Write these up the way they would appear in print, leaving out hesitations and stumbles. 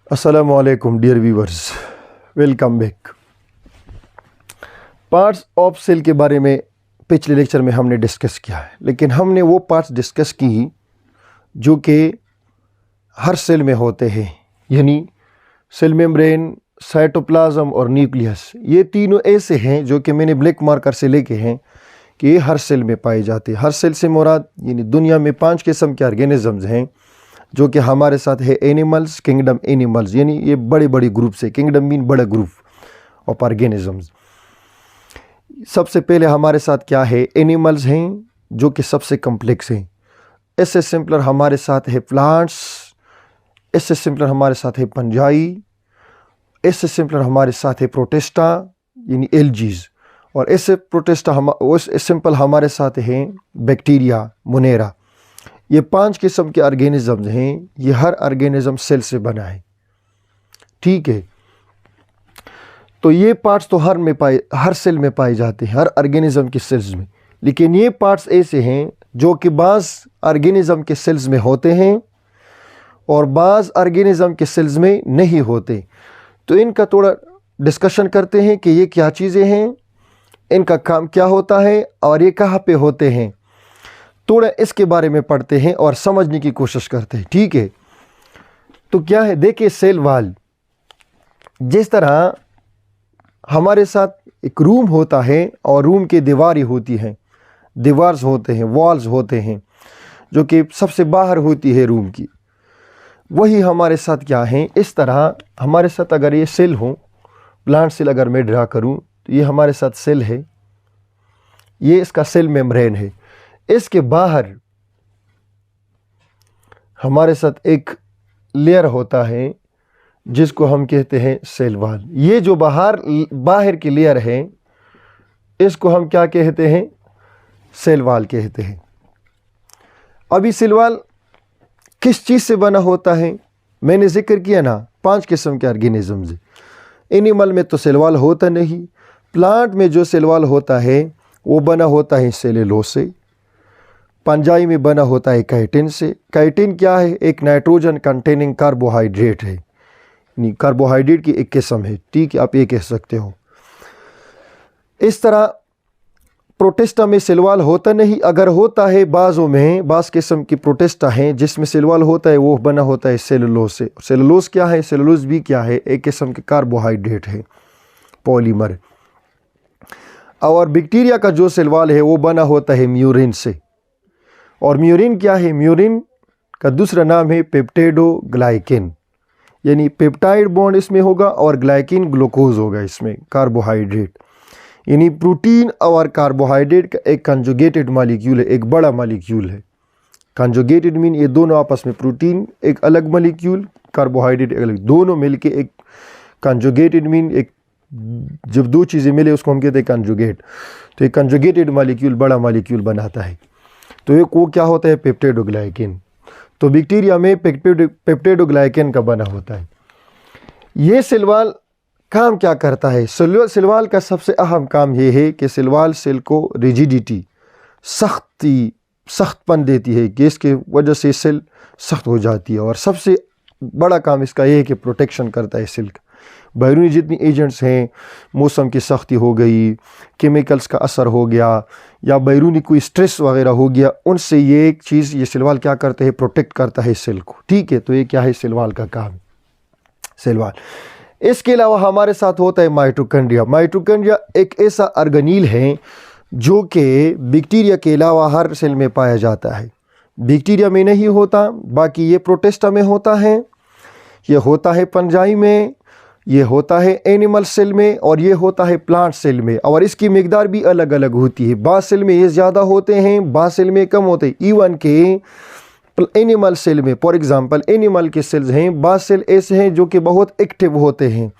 अस्सलामुअलैकुम dear viewers, welcome back. Parts of cell के बारे में पिछले लेक्चर में हमने डिस्कस किया है, लेकिन हमने वो पार्ट्स डिस्कस की जो कि हर सेल में होते हैं, यानी सेल मेम्ब्रेन, साइटोप्लाज्म और न्यूक्लियस। ये तीनों ऐसे हैं जो कि मैंने ब्लैक मार्कर से लेके हैं कि ये हर सेल में पाए जाते हैं। हर सेल से मुराद यानी दुनिया में 5 किस्म के ऑर्गेनिजम्स हैं जो कि हमारे साथ है। एनिमल्स, किंगडम एनिमल्स, यानी ये बड़े बड़े ग्रुप से, किंगडम मीन बड़ा ग्रुप ऑफ ऑर्गेनिजम्स। सबसे पहले हमारे साथ क्या है, एनिमल्स हैं जो कि सबसे कम्प्लेक्स हैं। इससे सिंपलर हमारे साथ है प्लांट्स, इससे सिंपलर हमारे साथ है पंजाई, इससे सिंपलर हमारे साथ है प्रोटिस्टा यानी एल्जीज, और इससे सिंपल हमारे साथ हैं बैक्टीरिया, मोनेरा। ये 5 किस्म के ऑर्गेनिजम्स हैं। ये हर ऑर्गेनिज्म सेल से बना है, ठीक है। तो ये पार्ट्स तो हर सेल में पाए जाते हैं, हर ऑर्गेनिज्म के सेल्स में। लेकिन ये पार्ट्स ऐसे हैं जो कि बाज़ ऑर्गेनिज्म के सेल्स में होते हैं और बाज़ ऑर्गेनिज्म के सेल्स में नहीं होते। तो इनका थोड़ा डिस्कशन करते हैं कि ये क्या चीज़ें हैं, इनका काम क्या होता है और ये कहाँ पे होते हैं। थोड़ा इसके बारे में पढ़ते हैं और समझने की कोशिश करते हैं, ठीक है। तो क्या है, देखिए सेल वॉल, जिस तरह हमारे साथ एक रूम होता है और रूम की दीवारें होती हैं, दीवार्स होते हैं, वॉल्स होते हैं जो कि सबसे बाहर होती है रूम की, वही हमारे साथ क्या है। इस तरह हमारे साथ अगर ये सेल हो, प्लांट सेल अगर मैं ड्रा करूं तो ये हमारे साथ सेल है, ये इसका सेल मेम्ब्रेन है। इसके बाहर हमारे साथ एक लेयर होता है जिसको हम कहते हैं सेल वॉल। ये जो बाहर की लेयर है इसको हम क्या कहते हैं, सेल वॉल कहते हैं। अभी सेल वॉल किस चीज़ से बना होता है, मैंने जिक्र किया ना, 5 किस्म के ऑर्गेनिजम्स। एनिमल में तो सेल वॉल होता नहीं। प्लांट में जो सेल वॉल होता है वो बना होता है सेलुलोज से। पंजाई में बना होता है काइटिन से। काइटिन क्या है, एक नाइट्रोजन कंटेनिंग कार्बोहाइड्रेट है, कार्बोहाइड्रेट की एक किस्म है, ठीक है, आप ये कह सकते हो। इस तरह प्रोटिस्टा में सेल वॉल होता नहीं। अगर होता है बाज़ों में, बाज़ किस्म की प्रोटिस्टा हैं जिसमें सेल वॉल होता है, वो बना होता है सेलुलोज से। सेलुलोज क्या है, सेलुलोज भी क्या है, एक किस्म के कार्बोहाइड्रेट है, पॉलीमर। और बैक्टीरिया का जो सेल वॉल है वो बना होता है म्यूरिन से। और म्यूरिन क्या है, म्यूरिन का दूसरा नाम है पेप्टिडोग्लाइकेन, यानी पेप्टाइड बॉन्ड इसमें होगा और ग्लाइकिन ग्लूकोज होगा इसमें, कार्बोहाइड्रेट। यानी प्रोटीन और कार्बोहाइड्रेट का एक कंजुगेटेड मॉलिक्यूल है, एक बड़ा मॉलिक्यूल है। कंजुगेटेड मीन ये दोनों आपस में, प्रोटीन एक अलग मॉलिक्यूल, कार्बोहाइड्रेट एक अलग, दोनों मिलके एक कंजुगेटेड मीन एक, जब दो चीज़ें मिले उसको हम कहते हैं कंजुगेट। तो एक कंजुगेटेड मॉलिक्यूल बड़ा मॉलिक्यूल बनाता है। तो एक वो क्या होता है, पेप्टिडोग्लाइकेन। तो बैक्टीरिया में पेप्टिडोग्लाइकेन का बना होता है। ये सेल वॉल काम क्या करता है, सेल वॉल का सबसे अहम काम ये है कि सेल वॉल सेल को रिजिडिटी, सख्तपन देती है कि इसके वजह से सेल सख्त हो जाती है। और सबसे बड़ा काम इसका ये है कि प्रोटेक्शन करता है सेल का। बैरूनी जितनी एजेंट्स हैं, मौसम की सख्ती हो गई, केमिकल्स का असर हो गया या बैरूनी कोई स्ट्रेस वगैरह हो गया, उनसे ये एक चीज़, ये सेल वॉल क्या करते हैं, प्रोटेक्ट करता है सेल को, ठीक है। तो ये क्या है, सेल वॉल का काम, सेल वॉल। इसके अलावा हमारे साथ होता है माइटोकॉन्ड्रिया। माइटोकॉन्ड्रिया एक ऐसा ऑर्गेनील है जो कि बैक्टीरिया के अलावा हर सेल में पाया जाता है। बैक्टीरिया में नहीं होता, बाकी ये प्रोटिस्टा में होता है, ये होता है पंजाई में, ये होता है एनिमल सेल में और ये होता है प्लांट सेल में। और इसकी मिकदार भी अलग अलग होती है, बाज़ सेल में ये ज़्यादा होते हैं, बाज़ सेल में कम होते हैं। इवन के एनिमल सेल में, फॉर एग्जांपल एनिमल के सेल्स हैं, बाज़ सेल ऐसे हैं जो कि बहुत एक्टिव होते हैं,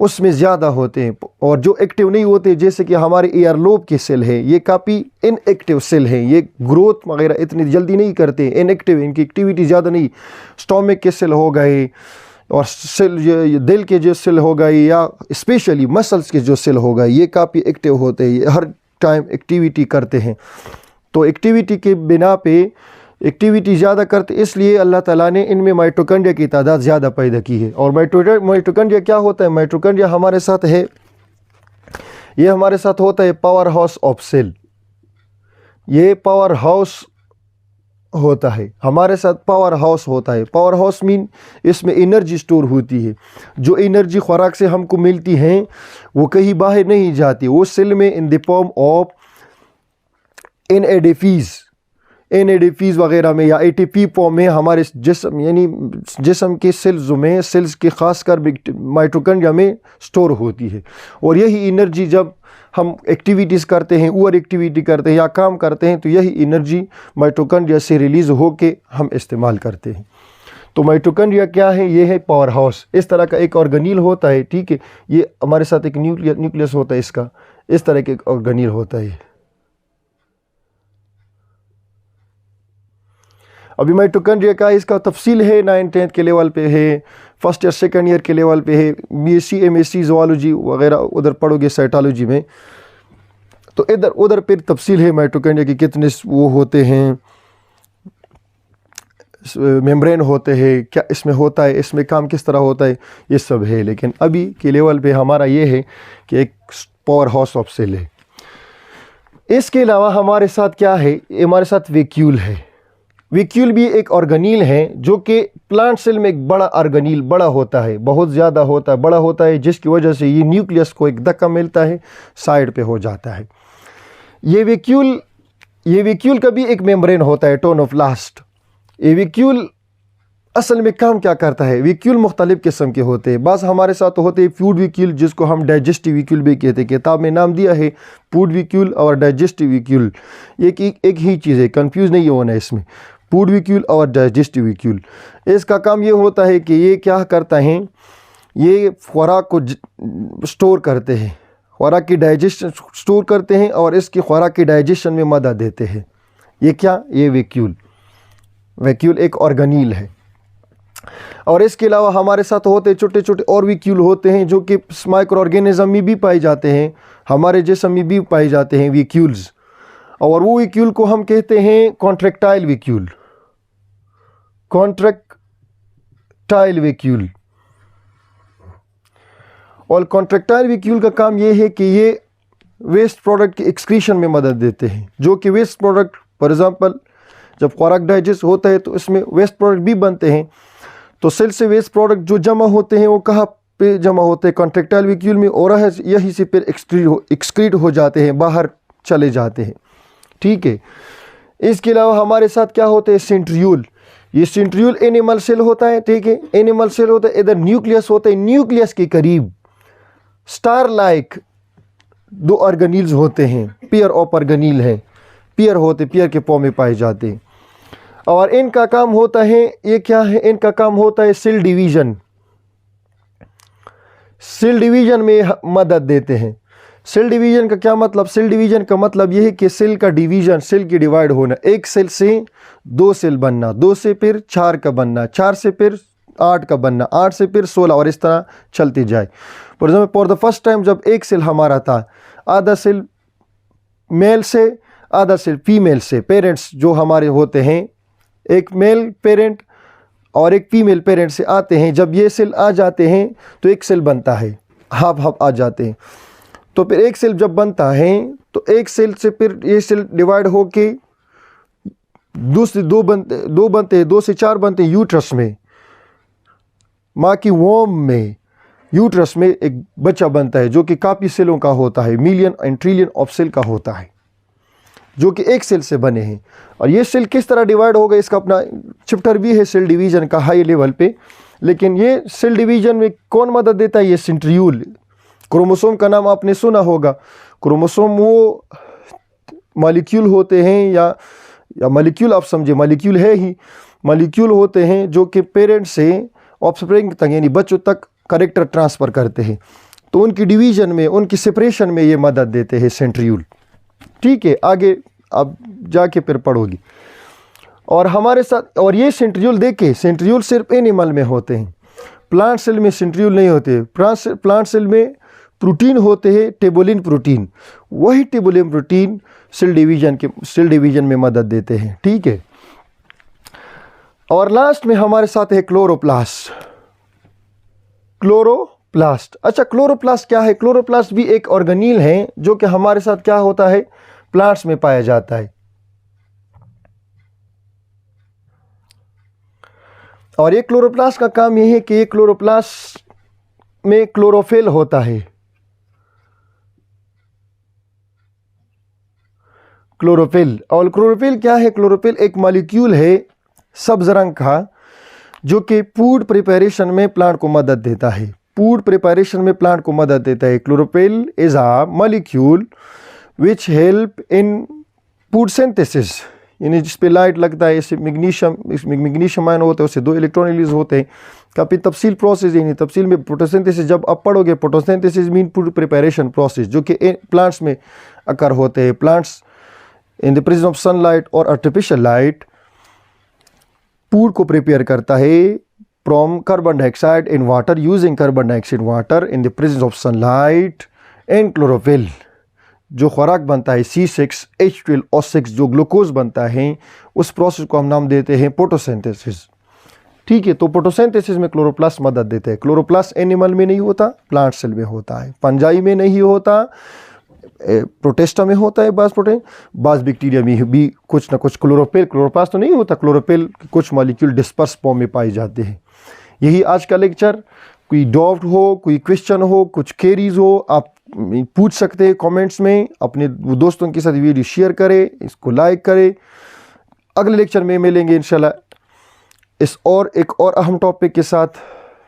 उसमें ज़्यादा होते हैं, और जो एक्टिव नहीं होते, जैसे कि हमारे ईयरलोब के सेल हैं, ये काफ़ी इनएक्टिव सेल हैं, ये ग्रोथ वगैरह इतनी जल्दी नहीं करते, इनएक्टिव, इनकी एक्टिविटी ज़्यादा नहीं। स्टोमक के सेल हो गए और सेल, दिल के जो सेल हो गए या स्पेशली मसल्स के जो सेल हो गए, ये काफ़ी एक्टिव होते हैं, ये हर टाइम एक्टिविटी करते हैं। तो एक्टिविटी के बिना पे एक्टिविटी ज़्यादा करते, इसलिए अल्लाह ताला ने इनमें माइटोकॉन्ड्रिया की तादाद ज़्यादा पैदा की है। और माइटोकॉन्ड्रिया क्या होता है? माइटोकॉन्ड्रिया हमारे साथ है, ये हमारे साथ होता है पावर हाउस ऑफ सेल। ये पावर हाउस होता है हमारे साथ, पावर हाउस होता है। पावर हाउस मीन इसमें एनर्जी स्टोर होती है। जो एनर्जी खुराक से हमको मिलती है वो कहीं बाहर नहीं जाती, वो सेल में इन द फॉर्म ऑफ एनएडीपीज वगैरह में या एटीपी फॉर्म में हमारे जिस्म यानी जिस्म के सेल्स के खासकर माइटोकॉन्ड्रिया में स्टोर होती है। और यही एनर्जी जब हम एक्टिविटीज़ करते हैं, ओवर एक्टिविटी करते हैं या काम करते हैं, तो यही एनर्जी माइटोकॉन्ड्रिया से रिलीज़ होके हम इस्तेमाल करते हैं। तो माइटोकॉन्ड्रिया क्या है? ये है पावर हाउस। इस तरह का एक ऑर्गेनील होता है, ठीक है। ये हमारे साथ एक न्यूक्लियस होता है इसका, इस तरह के एक ऑर्गेनील होता है। अभी माइटोकॉन्ड्रिया का इसका तफसील है 9th-10th के लेवल पे है, फर्स्ट या सेकंड ईयर के लेवल पे है, BSc MSc ज़ूलॉजी वगैरह उधर पढ़ोगे साइटोलॉजी में, तो इधर उधर फिर तफसील है माइटोकॉन्ड्रिया की, कितने वो होते हैं, मेम्ब्रेन होते हैं, क्या इसमें होता है, इसमें काम किस तरह होता है, ये सब है। लेकिन अभी के लेवल पे हमारा ये है कि एक पावर हाउस ऑफ सेल है। इसके अलावा हमारे साथ क्या है? हमारे साथ वैक्यूल है। वैक्यूल भी एक ऑर्गेनील है जो कि प्लांट सेल में एक बड़ा ऑर्गेनील बड़ा होता है, बहुत ज़्यादा होता है, बड़ा होता है, जिसकी वजह से ये न्यूक्लियस को एक धक्का मिलता है, साइड पे हो जाता है। ये वैक्यूल का भी एक मेम्ब्रेन होता है, टोन ऑफ लास्ट। ये वैक्यूल असल में काम क्या करता है? वैक्यूल मुख्तलिफ किस्म के होते हैं। बस हमारे साथ होते हैं फूड वैक्यूल, जिसको हम डाइजेस्टिव वैक्यूल भी कहते हैं। किताब में नाम दिया है फूड वैक्यूल और डाइजेस्टिव वैक्यूल, एक ही चीज़ है, कंफ्यूज नहीं होना इसमें। फूड वैक्यूल और डाइजेस्टिव वैक्यूल, इसका काम ये होता है कि ये क्या करता है? ये खुराक को स्टोर करते हैं, खुराक की डाइजेशन स्टोर करते हैं और इसकी खुराक की डाइजेशन में मदद देते हैं। ये क्या? ये वैक्यूल एक ऑर्गेनील है। और इसके अलावा हमारे साथ होते छोटे छोटे और वैक्यूल होते हैं जो कि माइक्रो ऑर्गेनिज्म में भी पाए जाते हैं, हमारे जिस्म में भी पाए जाते हैं वैक्यूल्स। और वो वैक्यूल को हम कहते हैं कॉन्ट्रैक्टाइल वैक्यूल। और कॉन्ट्रैक्टाइल वैक्यूल का काम ये है कि ये वेस्ट प्रोडक्ट के एक्सक्रीशन में मदद देते हैं, जो कि वेस्ट प्रोडक्ट फॉर एग्जांपल जब खुराक डाइजेस्ट होता है तो इसमें वेस्ट प्रोडक्ट भी बनते हैं। तो सेल से वेस्ट प्रोडक्ट जो जमा होते हैं वो कहाँ पे जमा होते हैं? कॉन्ट्रैक्टाइल वैक्यूल में, और यही से फिर एक्सक्रीट हो जाते हैं, बाहर चले जाते हैं, ठीक है। इसके अलावा हमारे साथ क्या होते हैं? सेंट्रियूल। ये सेंट्रियूल एनिमल सेल होता है, ठीक है, एनिमल सेल होता है। इधर न्यूक्लियस होता है, न्यूक्लियस के करीब स्टार लाइक दो ऑर्गेनील्स होते हैं, पेयर ऑफ ऑर्गेनील हैं, पेयर के फॉर्म में पाए जाते हैं। और इनका काम होता है, ये क्या है? इनका काम होता है सेल डिवीजन में मदद देते हैं। सेल डिवीजन का क्या मतलब? सेल डिवीजन का मतलब यह है कि सेल का डिवीजन, सेल की डिवाइड होना, एक सेल से 2 सेल बनना, 2 से फिर 4 का बनना, 4 से फिर 8 का बनना, 8 से फिर 16 और इस तरह चलती जाए। For example for the first time जब एक सेल हमारा था, आधा सेल मेल से आधा सेल फीमेल से, पेरेंट्स जो हमारे होते हैं, एक मेल पेरेंट और एक फीमेल पेरेंट से आते हैं। जब ये सेल आ जाते हैं तो एक सेल बनता है, हाफ आ जाते हैं। तो फिर एक सेल जब बनता है तो एक सेल से फिर ये सेल डिवाइड होके दूसरे दो बनते हैं, 2 से 4 बनते हैं यूट्रस में, माँ की वोम में, यूट्रस में एक बच्चा बनता है जो कि काफ़ी सेलों का होता है, million and trillion of cell का होता है, जो कि एक सेल से बने हैं। और ये सेल किस तरह डिवाइड होगा, इसका अपना चैप्टर भी है सेल डिवीजन का हाई लेवल पे। लेकिन ये सेल डिवीजन में कौन मदद देता है? ये सेंट्रियूल। क्रोमोसोम का नाम आपने सुना होगा। क्रोमोसोम वो मॉलिक्यूल होते हैं या मॉलिक्यूल आप समझे, मॉलिक्यूल है ही, मॉलिक्यूल होते हैं जो कि पेरेंट से ऑफस्प्रिंग तक यानी बच्चों तक कैरेक्टर ट्रांसफ़र करते हैं। तो उनकी डिवीजन में, उनकी सेपरेशन में ये मदद देते हैं सेंट्रियूल, ठीक है। आगे आप जाके फिर पढ़ोगी। और हमारे साथ, और ये सेंट्रियूल देखे, सेंट्रियूल सिर्फ एनिमल में होते हैं, प्लांट सेल में सेंट्रियूल नहीं होते। प्लांट सेल में प्रोटीन होते हैं, टेबुलिन प्रोटीन। वही टेबुलिन प्रोटीन सेल डिवीजन में मदद देते हैं, ठीक है। और लास्ट में हमारे साथ है क्लोरोप्लास्ट। क्लोरोप्लास्ट, अच्छा क्लोरोप्लास्ट क्या है? क्लोरोप्लास्ट भी एक ऑर्गेनील है जो कि हमारे साथ क्या होता है, प्लांट्स में पाया जाता है। और ये क्लोरोप्लास्ट का काम यह है कि क्लोरोप्लास्ट में क्लोरोफिल होता है। क्लोरोफिल, और क्लोरोफिल क्या है? क्लोरोफिल एक मॉलिक्यूल है सब्ज रंग का जो कि फूड प्रिपरेशन में प्लांट को मदद देता है। फूड प्रिपरेशन में प्लांट को मदद देता है। Chlorophyll is a molecule which help in food synthesis, यानी जिस पे लाइट लगता है, इससे मैग्नीशियम आयन होते हैं, उससे 2 इलेक्ट्रॉन रिलीज होते हैं। काफ़ी तफसील प्रोसेस, यानी तफसील में फोटोसिंथेसिस जब आप पढ़ोगे, photosynthesis mean food preparation process जो कि प्लांट्स में अकर होते हैं। Plants in the presence of sunlight और आर्टिफिशियल लाइट फूड को प्रिपेयर करता है from carbon dioxide in water, using carbon dioxide water in the presence of sunlight and chlorophyll. जो खुराक बनता है C6H12O6 जो ग्लूकोज बनता है, उस प्रोसेस को हम नाम देते हैं फोटोसिंथेसिस। ठीक है, तो फोटोसिंथेसिस में क्लोरोप्लास्ट मदद देते हैं। क्लोरोप्लास्ट एनिमल में नहीं होता, प्लांट सेल में होता है। फंजाई में नहीं होता, प्रोटेस्टा में होता है बास प्रोटीन, बास बैक्टीरिया में भी कुछ ना कुछ क्लोरोप्लास्ट तो नहीं होता। क्लोरोफिल कुछ मॉलिक्यूल डिस्पर्स फॉर्म में पाए जाते हैं। यही आज का लेक्चर। कोई डाउट हो, कोई क्वेश्चन हो, कुछ क्वेरीज हो, आप पूछ सकते हैं कमेंट्स में। अपने दोस्तों के साथ वीडियो शेयर करें, इसको लाइक करें। अगले लेक्चर में मिलेंगे इंशाल्लाह एक और अहम टॉपिक के साथ।